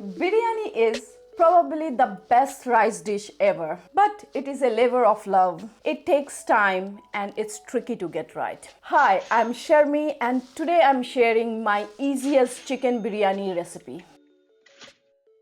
Biryani is probably the best rice dish ever, but it is a labor of love. It takes time and it's tricky to get right. Hi, I'm Sharmi and today I'm sharing my easiest chicken biryani recipe.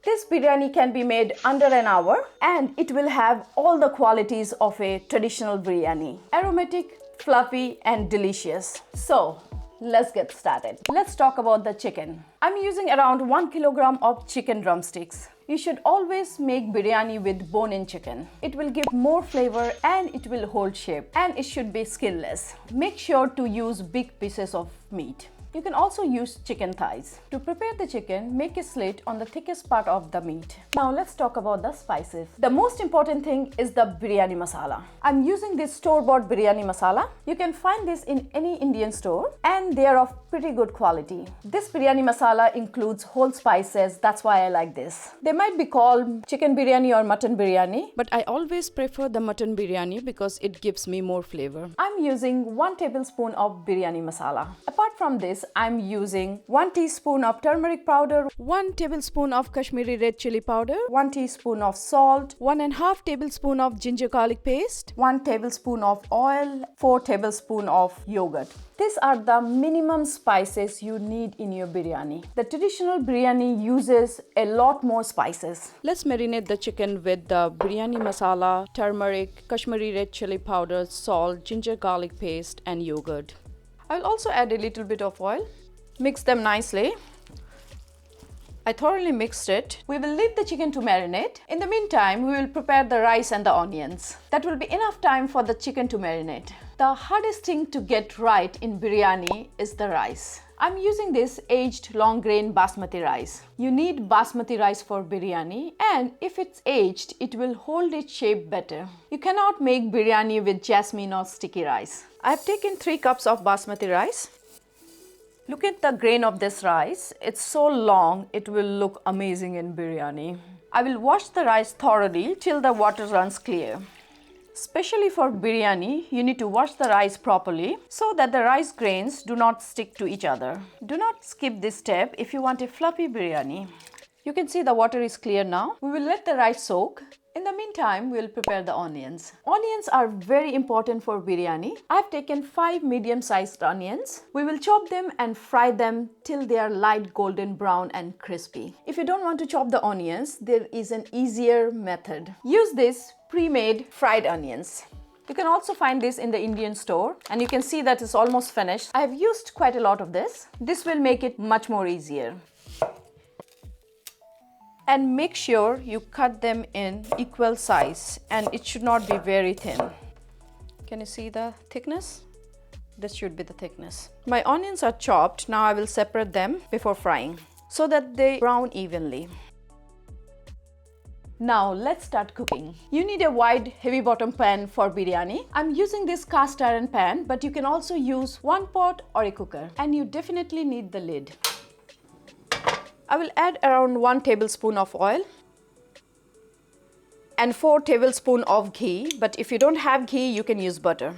This biryani can be made under an hour and it will have all the qualities of a traditional biryani. Aromatic, fluffy and delicious. So, let's get started. Let's talk about the chicken. I'm using around 1 kilogram of chicken drumsticks. You should always make biryani with bone-in chicken. It will give more flavor and it will hold shape, and it should be skinless. Make sure to use big pieces of meat. You can also use chicken thighs. To prepare the chicken, make a slit on the thickest part of the meat. Now let's talk about the spices. The most important thing is the biryani masala. I'm using this store-bought biryani masala. You can find this in any Indian store and they are of pretty good quality. This biryani masala includes whole spices, that's why I like this. They might be called chicken biryani or mutton biryani, but I always prefer the mutton biryani because it gives me more flavor. I'm using 1 tablespoon of biryani masala. Apart from this, I'm using 1 teaspoon of turmeric powder, 1 tablespoon of Kashmiri red chili powder, 1 teaspoon of salt, 1.5 tablespoon of ginger garlic paste, 1 tablespoon of oil, 4 tablespoon of yogurt. These are the minimum spices you need in your biryani. The traditional biryani uses a lot more spices. Let's marinate the chicken with the biryani masala, turmeric, Kashmiri red chili powder, salt, ginger garlic paste and yogurt. I'll also add a little bit of oil. Mix them nicely. I thoroughly mixed it. We will leave the chicken to marinate. In the meantime, we will prepare the rice and the onions. That will be enough time for the chicken to marinate. The hardest thing to get right in biryani is the rice. I'm using this aged long grain basmati rice. You need basmati rice for biryani, and if it's aged, it will hold its shape better. You cannot make biryani with jasmine or sticky rice. I have taken 3 cups of basmati rice. Look at the grain of this rice. It's so long, it will look amazing in biryani. I will wash the rice thoroughly till the water runs clear. Especially for biryani, you need to wash the rice properly so that the rice grains do not stick to each other. Do not skip this step if you want a fluffy biryani. You can see the water is clear now. We will let the rice soak. In the meantime, we will prepare the onions. Onions are very important for biryani. I have taken 5 medium-sized onions. We will chop them and fry them till they are light golden brown and crispy. If you don't want to chop the onions, there is an easier method. Use this pre-made fried onions. You can also find this in the Indian store, and you can see that it's almost finished. I have used quite a lot of this. This will make it much more easier. And make sure you cut them in equal size, and it should not be very thin. Can you see the thickness? This should be the thickness. My onions are chopped. Now I will separate them before frying so that they brown evenly. Now let's start cooking. You need a wide heavy bottom pan for biryani. I'm using this cast iron pan, but you can also use one pot or a cooker, and you definitely need the lid. I will add around 1 tablespoon of oil and 4 tablespoons of ghee, but if you don't have ghee, you can use butter.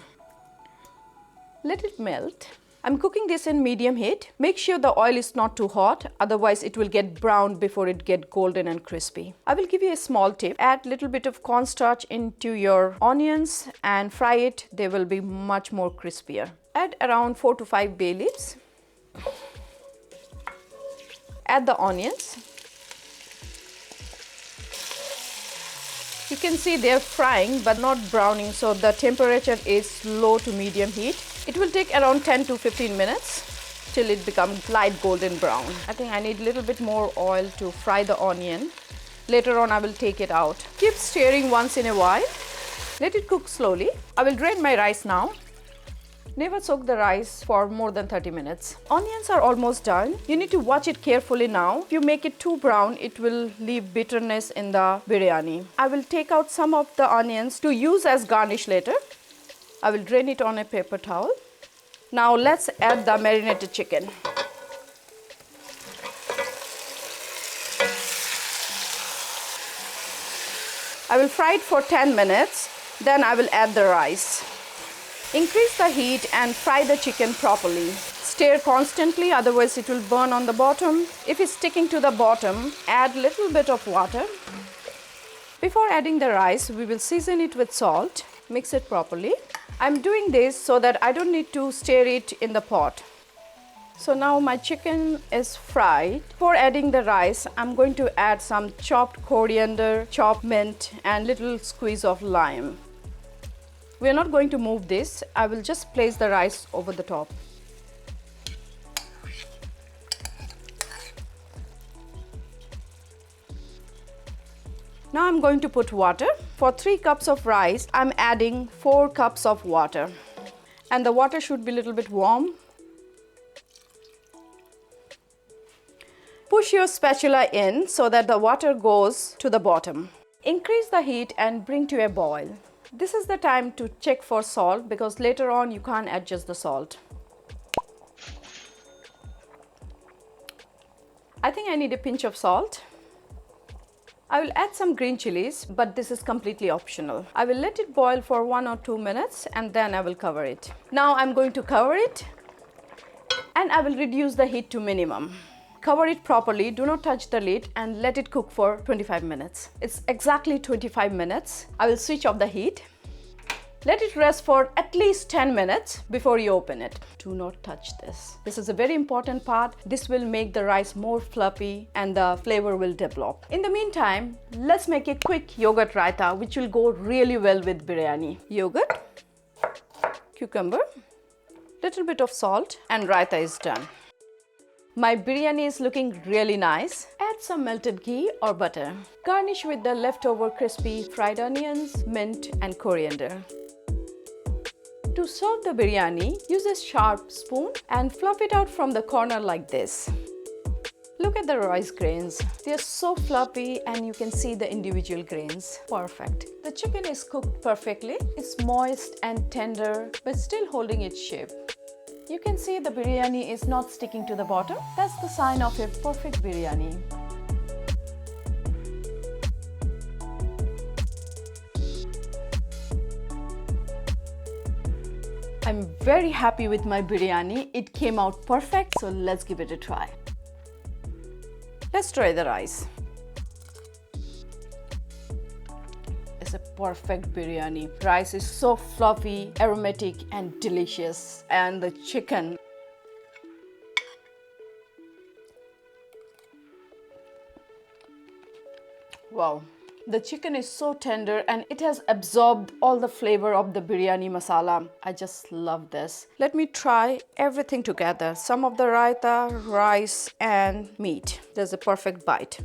Let it melt. I'm cooking this in medium heat. Make sure the oil is not too hot, otherwise it will get brown before it gets golden and crispy. I will give you a small tip. Add little bit of cornstarch into your onions and fry it. They will be much more crispier. Add around 4 to 5 bay leaves. Add the onions. You can see they're frying but not browning, so the temperature is low to medium heat. It will take around 10 to 15 minutes till it becomes light golden brown. I think I need a little bit more oil to fry the onion. Later on I will take it out. Keep stirring once in a while. Let it cook slowly. I will drain my rice now. Never soak the rice for more than 30 minutes. Onions are almost done. You need to watch it carefully now. If you make it too brown, it will leave bitterness in the biryani. I will take out some of the onions to use as garnish later. I will drain it on a paper towel. Now let's add the marinated chicken. I will fry it for 10 minutes. Then I will add the rice. Increase the heat and fry the chicken properly. Stir constantly, otherwise it will burn on the bottom. If it's sticking to the bottom, add little bit of water. Before adding the rice, we will season it with salt. Mix it properly. I'm doing this so that I don't need to stir it in the pot. So now my chicken is fried. Before adding the rice, I'm going to add some chopped coriander, chopped mint, and little squeeze of lime. We're not going to move this. I will just place the rice over the top. Now I'm going to put water. For 3 cups of rice, I'm adding 4 cups of water. And the water should be a little bit warm. Push your spatula in so that the water goes to the bottom. Increase the heat and bring to a boil. This is the time to check for salt because later on you can't adjust the salt. I think I need a pinch of salt. I will add some green chilies, but this is completely optional. I will let it boil for 1 or 2 minutes and then I will cover it. Now I'm going to cover it and I will reduce the heat to minimum. Cover it properly, do not touch the lid and let it cook for 25 minutes. It's exactly 25 minutes. I will switch off the heat. Let it rest for at least 10 minutes before you open it. Do not touch this. This is a very important part. This will make the rice more fluffy and the flavor will develop. In the meantime, let's make a quick yogurt raita which will go really well with biryani. Yogurt, cucumber, little bit of salt and raita is done. My biryani is looking really nice. Add some melted ghee or butter. Garnish with the leftover crispy fried onions, mint and coriander. To serve the biryani, use a sharp spoon and fluff it out from the corner like this. Look at the rice grains. They are so fluffy and you can see the individual grains. Perfect. The chicken is cooked perfectly. It's moist and tender but still holding its shape. You can see the biryani is not sticking to the bottom. That's the sign of a perfect biryani. I'm very happy with my biryani. It came out perfect, so let's give it a try. Let's try the rice. It's a perfect biryani. Rice is so fluffy, aromatic and delicious. And the chicken. Wow. The chicken is so tender and it has absorbed all the flavor of the biryani masala. I just love this. Let me try everything together. Some of the raita, rice and meat. There's a perfect bite.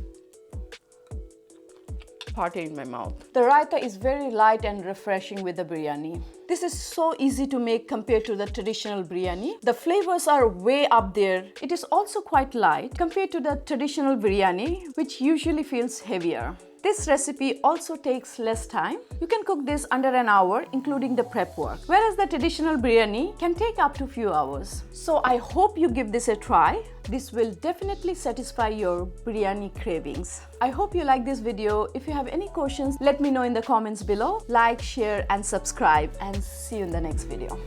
Party in my mouth. The raita is very light and refreshing with the biryani. This is so easy to make compared to the traditional biryani. The flavors are way up there. It is also quite light compared to the traditional biryani, which usually feels heavier. This recipe also takes less time. You can cook this under an hour, including the prep work, whereas the traditional biryani can take up to a few hours. So I hope you give this a try. This will definitely satisfy your biryani cravings. I hope you like this video. If you have any questions, let me know in the comments below. Like, share and subscribe and see you in the next video.